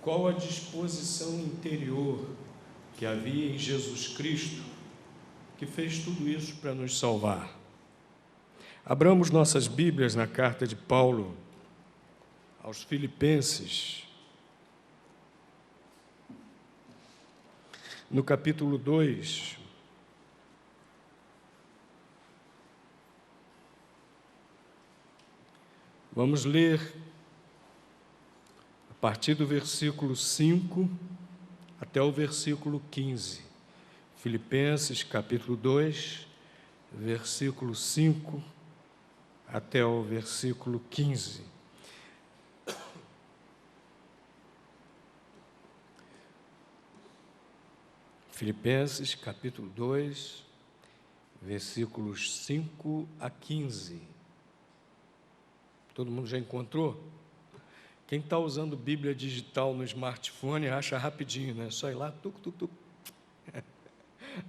Qual a disposição interior que havia em Jesus Cristo que fez tudo isso para nos salvar? Abramos nossas Bíblias na carta de Paulo aos Filipenses, no capítulo 2. Vamos ler a partir do versículo 5 até o versículo 15. Filipenses, capítulo 2, versículo 5 até o versículo 15. Filipenses, capítulo 2, versículos 5 a 15. Todo mundo já encontrou? Quem está usando Bíblia digital no smartphone acha rapidinho, né? Só ir lá, tuc, tuc, tuc.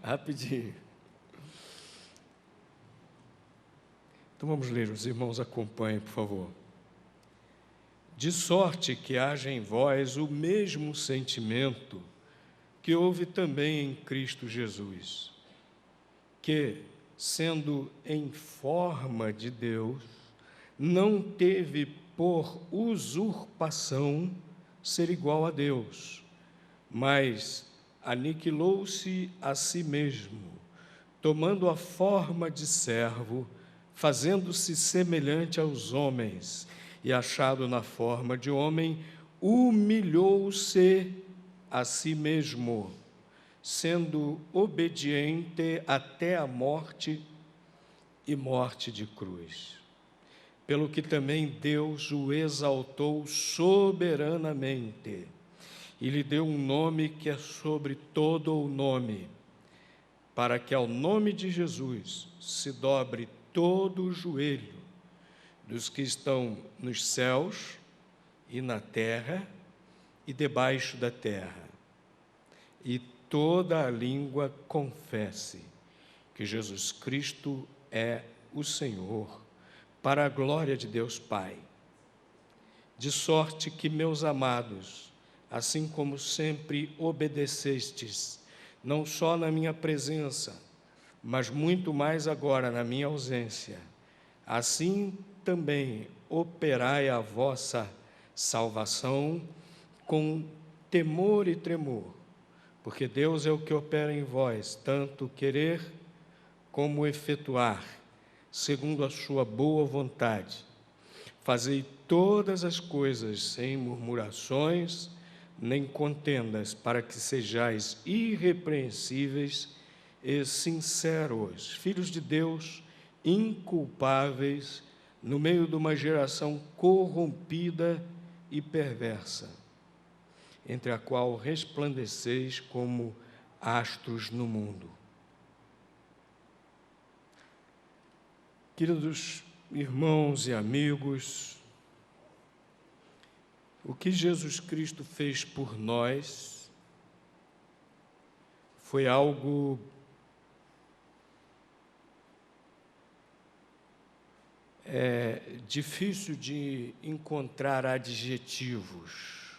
Rapidinho. Então vamos ler, os irmãos acompanhem, por favor. De sorte que haja em vós o mesmo sentimento que houve também em Cristo Jesus, que, sendo em forma de Deus, não teve por usurpação ser igual a Deus, mas aniquilou-se a si mesmo, tomando a forma de servo, fazendo-se semelhante aos homens, e achado na forma de homem, humilhou-se a si mesmo, sendo obediente até a morte e morte de cruz. Pelo que também Deus o exaltou soberanamente e lhe deu um nome que é sobre todo o nome, para que ao nome de Jesus se dobre todo o joelho dos que estão nos céus e na terra e debaixo da terra, e toda a língua confesse que Jesus Cristo é o Senhor, para a glória de Deus Pai. De sorte que, meus amados, assim como sempre obedecestes, não só na minha presença, mas muito mais agora na minha ausência, assim também operai a vossa salvação com temor e tremor, porque Deus é o que opera em vós, tanto querer como efetuar, segundo a sua boa vontade. Fazei todas as coisas sem murmurações, nem contendas, para que sejais irrepreensíveis e sinceros, filhos de Deus, inculpáveis, no meio de uma geração corrompida e perversa, entre a qual resplandeceis como astros no mundo. Queridos irmãos e amigos, o que Jesus Cristo fez por nós foi algo difícil de encontrar adjetivos,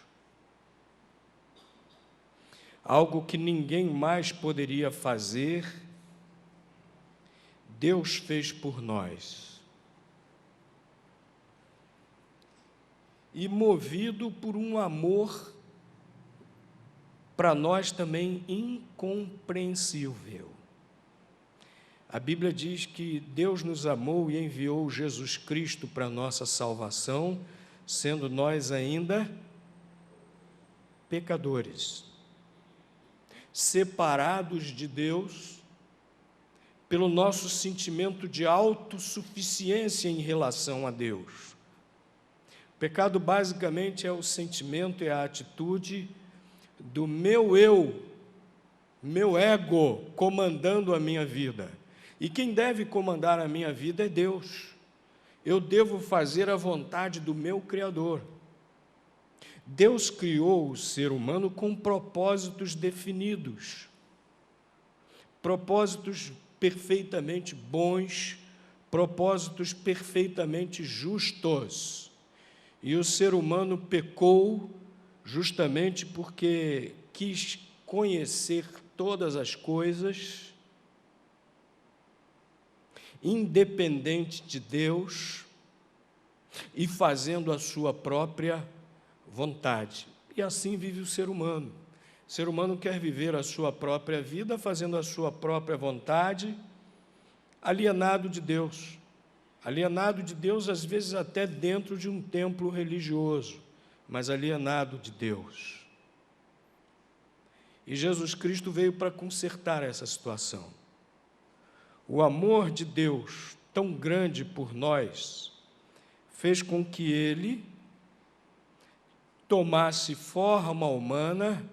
algo que ninguém mais poderia fazer. Deus fez por nós, e movido por um amor para nós também incompreensível. A Bíblia diz que Deus nos amou e enviou Jesus Cristo para a nossa salvação, sendo nós ainda pecadores, separados de Deus, pelo nosso sentimento de autossuficiência em relação a Deus. O pecado, basicamente, é o sentimento e a atitude do meu eu, meu ego, comandando a minha vida. E quem deve comandar a minha vida é Deus. Eu devo fazer a vontade do meu Criador. Deus criou o ser humano com propósitos definidos, propósitos perfeitamente bons, propósitos perfeitamente justos. E o ser humano pecou justamente porque quis conhecer todas as coisas, independente de Deus, e fazendo a sua própria vontade. E assim vive o ser humano. O ser humano quer viver a sua própria vida, fazendo a sua própria vontade, alienado de Deus. Alienado de Deus, às vezes até dentro de um templo religioso, mas alienado de Deus. E Jesus Cristo veio para consertar essa situação. O amor de Deus, tão grande por nós, fez com que Ele tomasse forma humana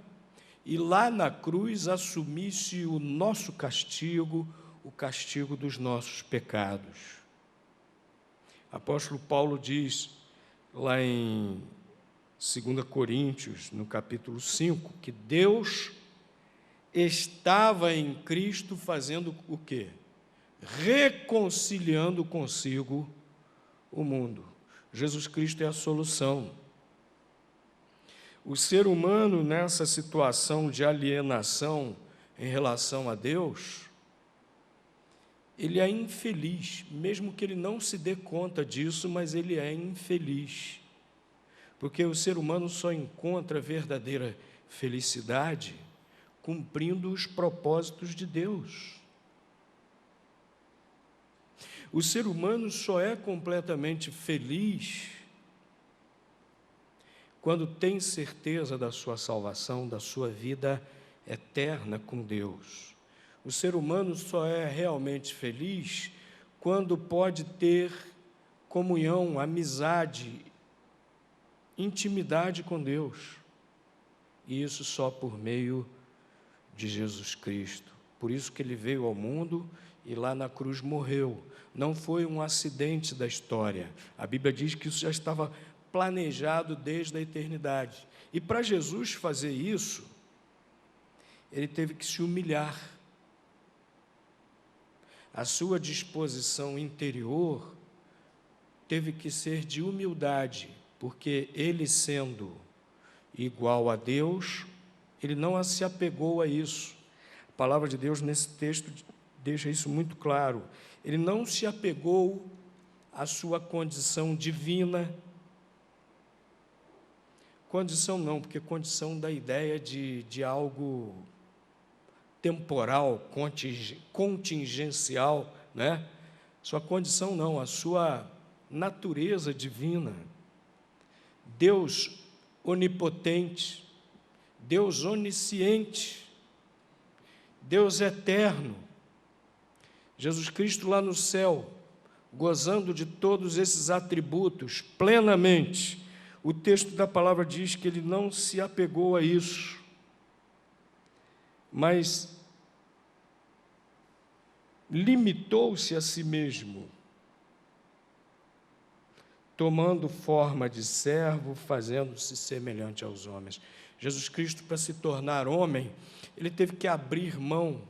e lá na cruz assumisse o nosso castigo, o castigo dos nossos pecados. Apóstolo Paulo diz, lá em 2 Coríntios, no capítulo 5, que Deus estava em Cristo fazendo o quê? Reconciliando consigo o mundo. Jesus Cristo é a solução. O ser humano, nessa situação de alienação em relação a Deus, ele é infeliz, mesmo que ele não se dê conta disso, mas ele é infeliz. Porque o ser humano só encontra verdadeira felicidade cumprindo os propósitos de Deus. O ser humano só é completamente feliz quando tem certeza da sua salvação, da sua vida eterna com Deus. O ser humano só é realmente feliz quando pode ter comunhão, amizade, intimidade com Deus. E isso só por meio de Jesus Cristo. Por isso que Ele veio ao mundo e lá na cruz morreu. Não foi um acidente da história. A Bíblia diz que isso já estava planejado desde a eternidade. E para Jesus fazer isso, Ele teve que se humilhar. A sua disposição interior teve que ser de humildade, porque Ele, sendo igual a Deus, Ele não se apegou a isso. A palavra de Deus, nesse texto, deixa isso muito claro. Ele não se apegou à sua condição divina. Condição não, porque condição dá ideia de algo temporal, contingencial, né? Sua condição não, a sua natureza divina. Deus onipotente, Deus onisciente, Deus eterno, Jesus Cristo lá no céu, gozando de todos esses atributos plenamente. O texto da palavra diz que Ele não se apegou a isso, mas limitou-se a si mesmo, tomando forma de servo, fazendo-se semelhante aos homens. Jesus Cristo, para se tornar homem, Ele teve que abrir mão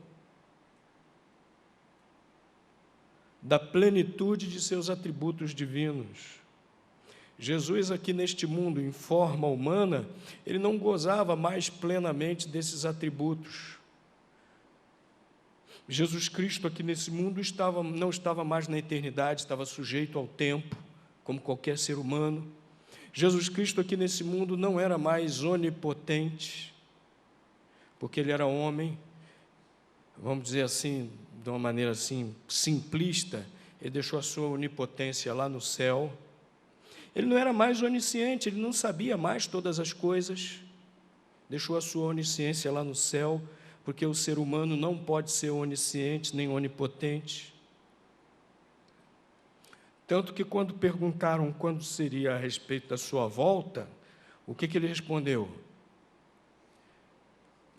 da plenitude de seus atributos divinos. Jesus, aqui neste mundo, em forma humana, Ele não gozava mais plenamente desses atributos. Jesus Cristo, aqui nesse mundo, não estava mais na eternidade, estava sujeito ao tempo, como qualquer ser humano. Jesus Cristo, aqui nesse mundo, não era mais onipotente, porque Ele era homem, vamos dizer assim, de uma maneira assim, simplista. Ele deixou a sua onipotência lá no céu. Ele não era mais onisciente, Ele não sabia mais todas as coisas, deixou a sua onisciência lá no céu, porque o ser humano não pode ser onisciente nem onipotente. Tanto que quando perguntaram quando seria a respeito da sua volta, o que ele respondeu?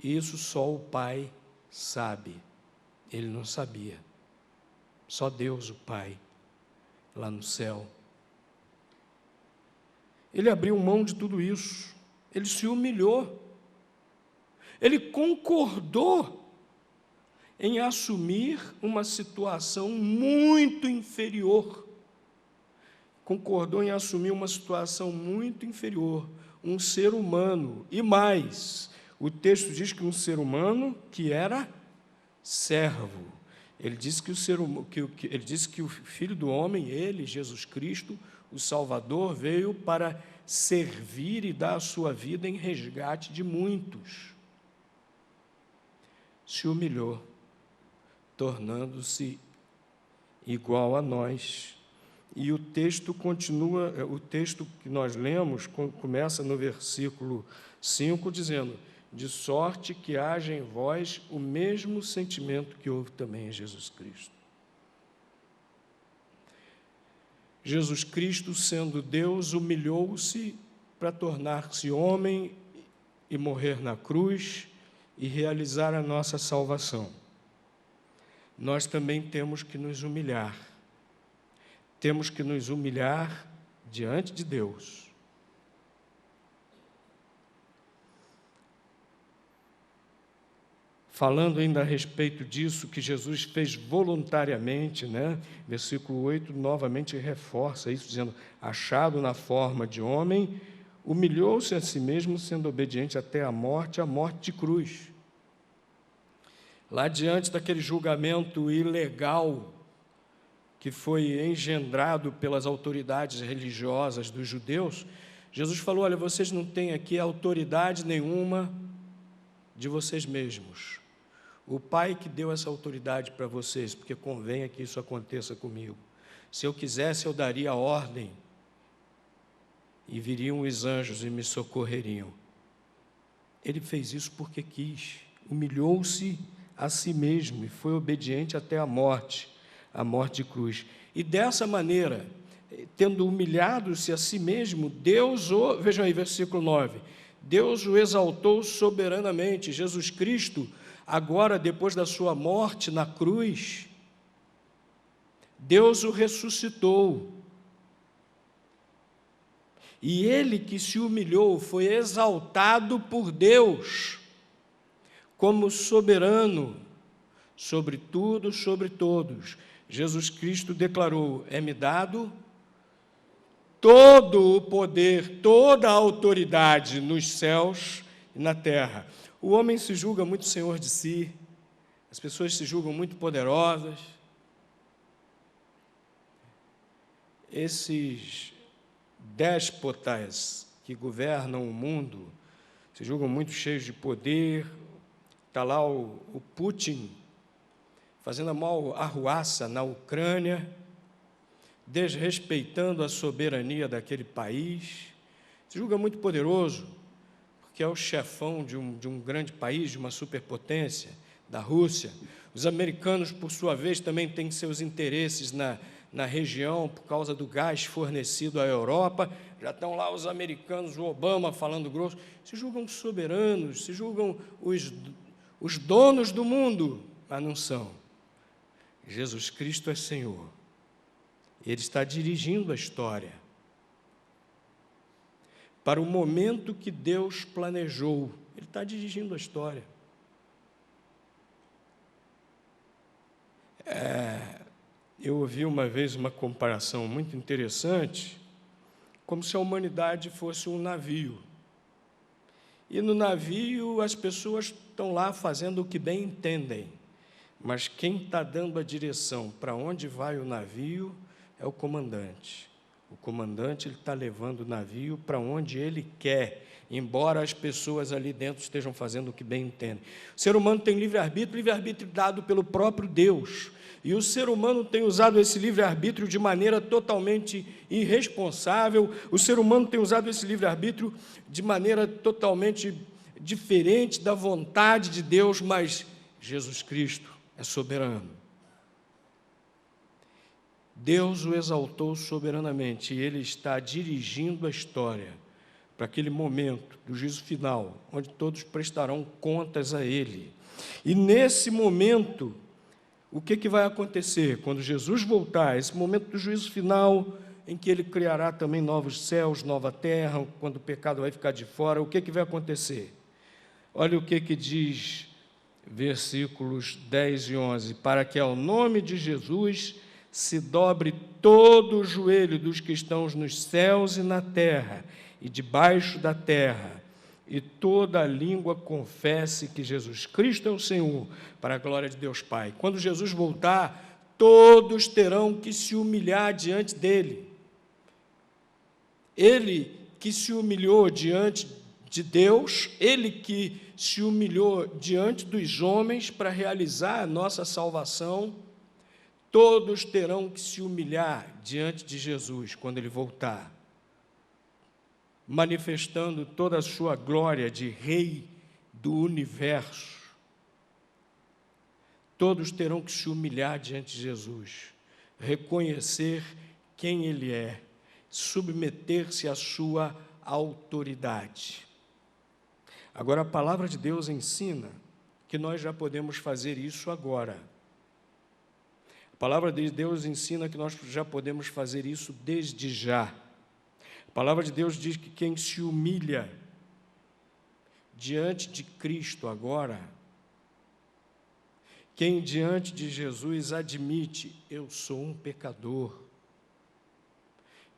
Isso só o Pai sabe. Ele não sabia. Só Deus, o Pai, lá no céu. Ele abriu mão de tudo isso. Ele se humilhou. Ele concordou em assumir uma situação muito inferior. Concordou em assumir uma situação muito inferior, um ser humano. E mais, o texto diz que um ser humano que era servo. Ele disse que o Filho do Homem, ele, Jesus Cristo, o Salvador, veio para servir e dar a sua vida em resgate de muitos. Se humilhou, tornando-se igual a nós. E o texto continua, o texto que nós lemos começa no versículo 5, dizendo: de sorte que haja em vós o mesmo sentimento que houve também em Jesus Cristo. Jesus Cristo, sendo Deus, humilhou-se para tornar-se homem e morrer na cruz e realizar a nossa salvação. Nós também temos que nos humilhar. Temos que nos humilhar diante de Deus. Falando ainda a respeito disso, que Jesus fez voluntariamente, Versículo 8 novamente reforça isso, dizendo: achado na forma de homem, humilhou-se a si mesmo, sendo obediente até a morte de cruz. Lá diante daquele julgamento ilegal que foi engendrado pelas autoridades religiosas dos judeus, Jesus falou: olha, vocês não têm aqui autoridade nenhuma de vocês mesmos. O Pai que deu essa autoridade para vocês, porque convém que isso aconteça comigo. Se eu quisesse, eu daria a ordem, e viriam os anjos e me socorreriam. Ele fez isso porque quis, humilhou-se a si mesmo e foi obediente até a morte de cruz. E dessa maneira, tendo humilhado-se a si mesmo, vejam aí, versículo 9, Deus o exaltou soberanamente. Jesus Cristo, agora, depois da sua morte na cruz, Deus o ressuscitou. E ele que se humilhou foi exaltado por Deus como soberano sobre tudo, sobre todos. Jesus Cristo declarou: é-me dado todo o poder, toda a autoridade nos céus e na terra. O homem se julga muito senhor de si, as pessoas se julgam muito poderosas. Esses déspotas que governam o mundo se julgam muito cheios de poder. Está lá o Putin fazendo a maior arruaça na Ucrânia, desrespeitando a soberania daquele país. Se julga muito poderoso, porque é o chefão de um grande país, de uma superpotência, da Rússia. Os americanos, por sua vez, também têm seus interesses na região, por causa do gás fornecido à Europa. Já estão lá os americanos, o Obama falando grosso. Se julgam soberanos, se julgam os donos do mundo, mas não são. Jesus Cristo é Senhor. Ele está dirigindo a história para o momento que Deus planejou. Ele está dirigindo a história. Eu ouvi uma vez uma comparação muito interessante, como se a humanidade fosse um navio. E no navio as pessoas estão lá fazendo o que bem entendem, mas quem está dando a direção para onde vai o navio é o comandante. O comandante está levando o navio para onde ele quer, embora as pessoas ali dentro estejam fazendo o que bem entendem. O ser humano tem livre-arbítrio dado pelo próprio Deus. E o ser humano tem usado esse livre-arbítrio de maneira totalmente irresponsável. O ser humano tem usado esse livre-arbítrio de maneira totalmente diferente da vontade de Deus, mas Jesus Cristo é soberano. Deus o exaltou soberanamente e Ele está dirigindo a história para aquele momento do juízo final, onde todos prestarão contas a Ele. E nesse momento, o que vai acontecer? Quando Jesus voltar, esse momento do juízo final, em que Ele criará também novos céus, nova terra, quando o pecado vai ficar de fora, o que vai acontecer? Olha o que diz versículos 10 e 11, para que ao nome de Jesus se dobre todo o joelho dos que estão nos céus e na terra, e debaixo da terra, e toda língua confesse que Jesus Cristo é o Senhor, para a glória de Deus Pai. Quando Jesus voltar, todos terão que se humilhar diante dele. Ele que se humilhou diante de Deus, ele que se humilhou diante dos homens para realizar a nossa salvação, todos terão que se humilhar diante de Jesus quando ele voltar, manifestando toda a sua glória de Rei do universo. Todos terão que se humilhar diante de Jesus, reconhecer quem ele é, submeter-se à sua autoridade. Agora, a palavra de Deus ensina que nós já podemos fazer isso agora. A palavra de Deus ensina que nós já podemos fazer isso desde já. A palavra de Deus diz que quem se humilha diante de Cristo agora, quem diante de Jesus admite, eu sou um pecador,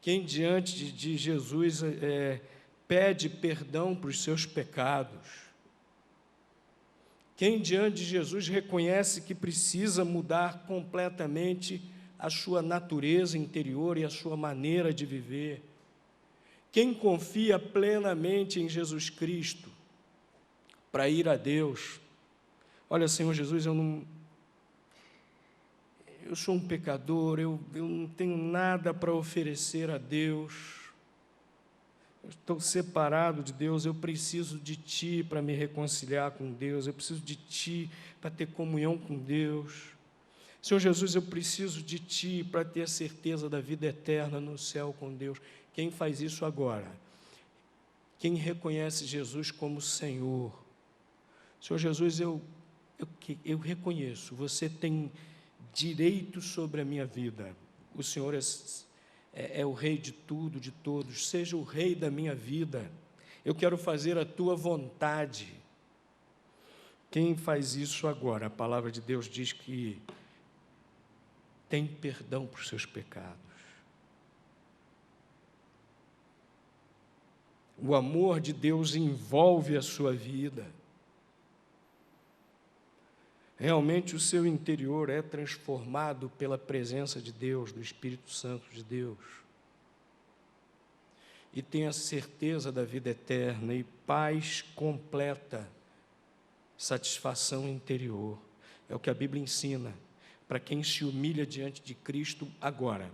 quem diante de Jesus pede perdão para os seus pecados, quem diante de Jesus reconhece que precisa mudar completamente a sua natureza interior e a sua maneira de viver, quem confia plenamente em Jesus Cristo para ir a Deus, olha, Senhor Jesus, eu sou um pecador, eu não tenho nada para oferecer a Deus, eu estou separado de Deus, eu preciso de Ti para me reconciliar com Deus, eu preciso de Ti para ter comunhão com Deus. Senhor Jesus, eu preciso de Ti para ter a certeza da vida eterna no céu com Deus. Quem faz isso agora? Quem reconhece Jesus como Senhor. Senhor Jesus, eu reconheço, você tem direito sobre a minha vida. O Senhor é o Rei de tudo, de todos. Seja o Rei da minha vida. Eu quero fazer a Tua vontade. Quem faz isso agora? A palavra de Deus diz que tem perdão por seus pecados. O amor de Deus envolve a sua vida. Realmente o seu interior é transformado pela presença de Deus, do Espírito Santo de Deus. E tem a certeza da vida eterna e paz completa, satisfação interior. É o que a Bíblia ensina para quem se humilha diante de Cristo agora.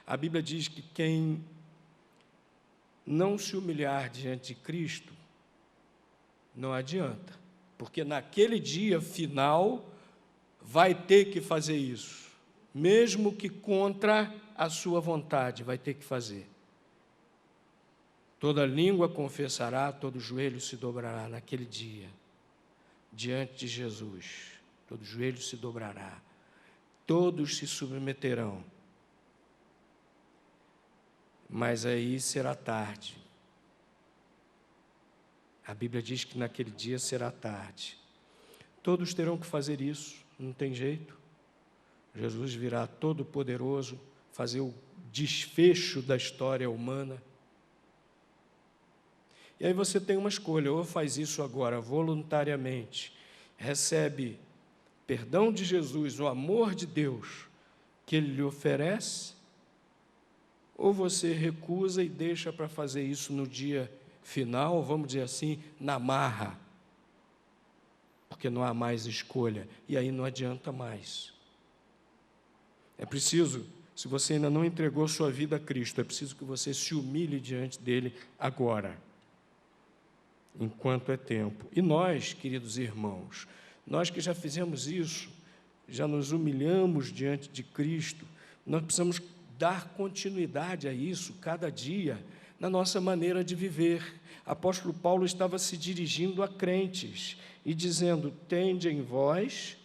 A Bíblia diz que quem não se humilhar diante de Cristo, não adianta, porque naquele dia final vai ter que fazer isso, mesmo que contra a sua vontade, vai ter que fazer. Toda língua confessará, todo joelho se dobrará naquele dia, diante de Jesus, todo joelho se dobrará, todos se submeterão. Mas aí será tarde. A Bíblia diz que naquele dia será tarde. Todos terão que fazer isso, não tem jeito. Jesus virá todo poderoso, fazer o desfecho da história humana. E aí você tem uma escolha, ou faz isso agora voluntariamente, recebe perdão de Jesus, o amor de Deus que Ele lhe oferece, ou você recusa e deixa para fazer isso no dia final, vamos dizer assim, na marra, porque não há mais escolha, e aí não adianta mais. É preciso, se você ainda não entregou sua vida a Cristo, é preciso que você se humilhe diante dele agora, enquanto é tempo. E nós, queridos irmãos, nós que já fizemos isso, já nos humilhamos diante de Cristo, nós precisamos dar continuidade a isso cada dia, na nossa maneira de viver. Apóstolo Paulo estava se dirigindo a crentes e dizendo, tende em vós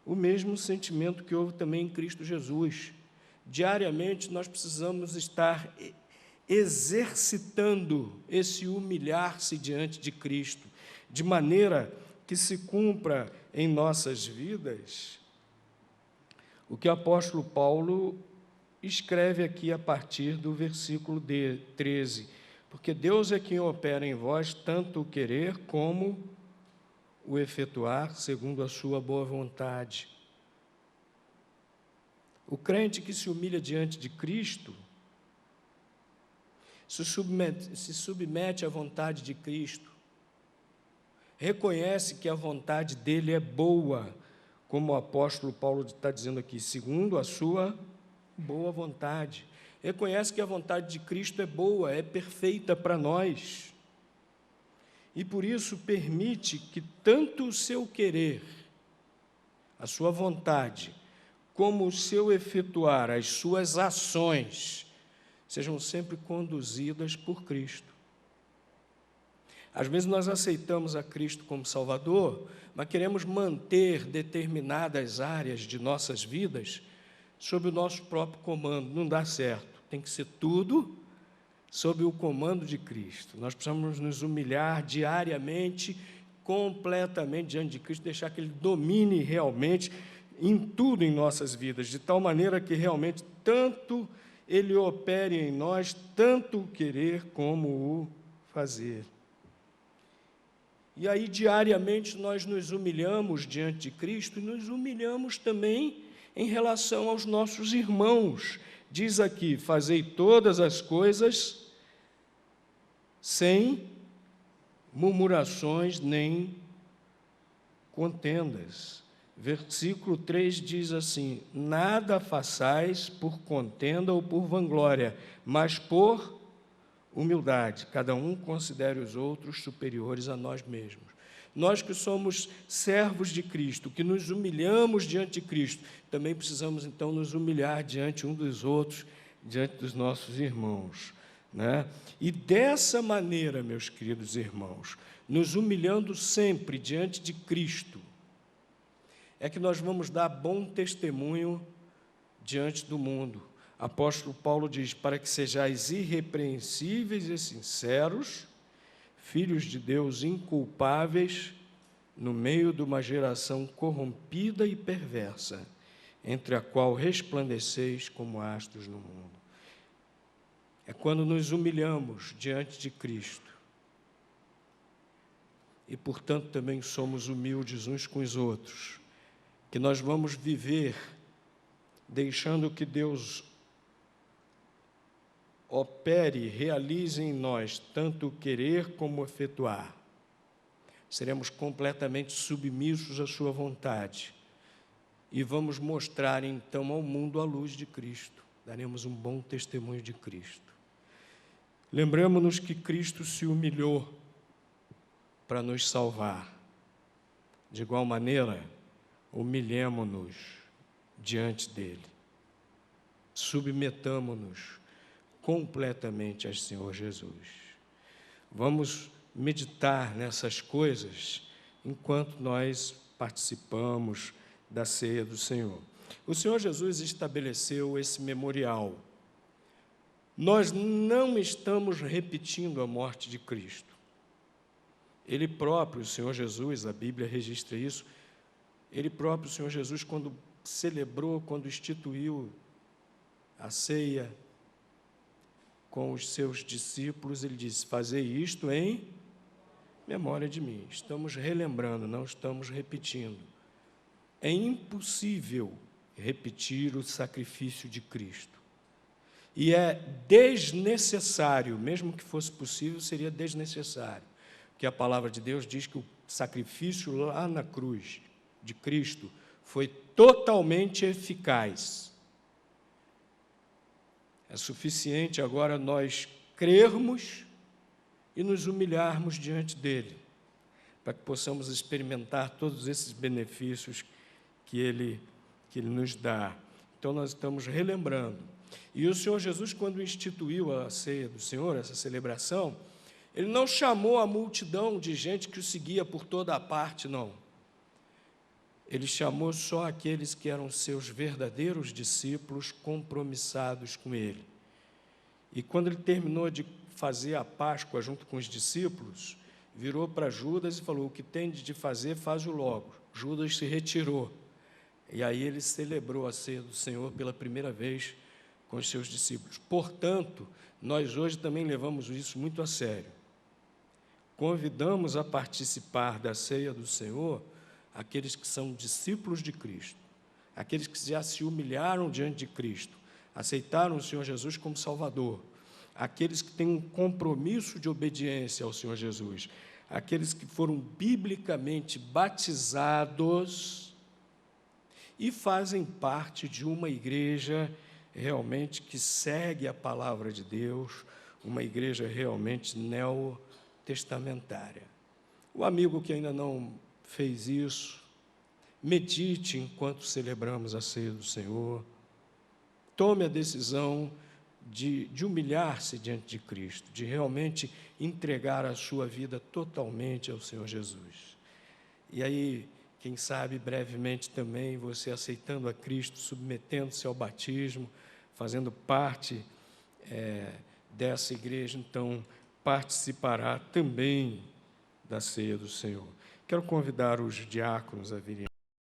o mesmo sentimento que houve também em Cristo Jesus. Diariamente nós precisamos estar exercitando esse humilhar-se diante de Cristo, de maneira que se cumpra em nossas vidas o que o apóstolo Paulo escreve aqui a partir do versículo 13, Porque Deus é quem opera em vós tanto o querer como o efetuar segundo a sua boa vontade. O crente que se humilha diante de Cristo se submete à vontade de Cristo, reconhece que a vontade dele é boa, como o apóstolo Paulo está dizendo aqui, segundo a sua boa vontade. Reconhece que a vontade de Cristo é boa, é perfeita para nós. E por isso permite que tanto o seu querer, a sua vontade, como o seu efetuar, as suas ações, sejam sempre conduzidas por Cristo. Às vezes nós aceitamos a Cristo como Salvador, mas queremos manter determinadas áreas de nossas vidas sob o nosso próprio comando. Não dá certo. Tem que ser tudo sob o comando de Cristo. Nós precisamos nos humilhar diariamente, completamente diante de Cristo, deixar que Ele domine realmente em tudo em nossas vidas, de tal maneira que realmente tanto Ele opere em nós, tanto o querer como o fazer. E aí, diariamente, nós nos humilhamos diante de Cristo e nos humilhamos também em relação aos nossos irmãos. Diz aqui, fazei todas as coisas sem murmurações nem contendas. Versículo 3 diz assim, nada façais por contenda ou por vanglória, mas por humildade. Cada um considere os outros superiores a nós mesmos. Nós que somos servos de Cristo, que nos humilhamos diante de Cristo, também precisamos, então, nos humilhar diante um dos outros, diante dos nossos irmãos, né? E dessa maneira, meus queridos irmãos, nos humilhando sempre diante de Cristo, é que nós vamos dar bom testemunho diante do mundo. Apóstolo Paulo diz, para que sejais irrepreensíveis e sinceros, filhos de Deus inculpáveis, no meio de uma geração corrompida e perversa, entre a qual resplandeceis como astros no mundo. É quando nos humilhamos diante de Cristo, e, portanto, também somos humildes uns com os outros, que nós vamos viver deixando que Deus opere, realize em nós tanto o querer como o efetuar. Seremos completamente submissos à sua vontade e vamos mostrar então ao mundo a luz de Cristo. Daremos um bom testemunho de Cristo. Lembramos-nos que Cristo se humilhou para nos salvar. De igual maneira, humilhemo-nos diante dele. Submetamo-nos completamente ao Senhor Jesus. Vamos meditar nessas coisas enquanto nós participamos da ceia do Senhor. O Senhor Jesus estabeleceu esse memorial. Nós não estamos repetindo a morte de Cristo. Ele próprio, o Senhor Jesus, a Bíblia registra isso, ele próprio, o Senhor Jesus, quando celebrou, quando instituiu a ceia com os seus discípulos, ele disse, fazei isto em memória de mim. Estamos relembrando, não estamos repetindo. É impossível repetir o sacrifício de Cristo. E é desnecessário, mesmo que fosse possível, seria desnecessário, porque a palavra de Deus diz que o sacrifício lá na cruz de Cristo foi totalmente eficaz. É suficiente agora nós crermos e nos humilharmos diante dele, para que possamos experimentar todos esses benefícios que ele nos dá. Então, nós estamos relembrando. E o Senhor Jesus, quando instituiu a ceia do Senhor, essa celebração, ele não chamou a multidão de gente que o seguia por toda a parte, não. Ele chamou só aqueles que eram seus verdadeiros discípulos, compromissados com ele. E quando ele terminou de fazer a Páscoa junto com os discípulos, virou para Judas e falou, o que tem de fazer, faz-o logo. Judas se retirou. E aí ele celebrou a ceia do Senhor pela primeira vez com os seus discípulos. Portanto, nós hoje também levamos isso muito a sério. Convidamos a participar da ceia do Senhor aqueles que são discípulos de Cristo, aqueles que já se humilharam diante de Cristo, aceitaram o Senhor Jesus como Salvador, aqueles que têm um compromisso de obediência ao Senhor Jesus, aqueles que foram biblicamente batizados e fazem parte de uma igreja realmente que segue a palavra de Deus, uma igreja realmente neotestamentária. O amigo que ainda não fez isso, medite enquanto celebramos a ceia do Senhor, tome a decisão de humilhar-se diante de Cristo, de realmente entregar a sua vida totalmente ao Senhor Jesus. E aí, quem sabe, brevemente também, você aceitando a Cristo, submetendo-se ao batismo, fazendo parte dessa igreja, então, participará também da ceia do Senhor. Quero convidar os diáconos a virem.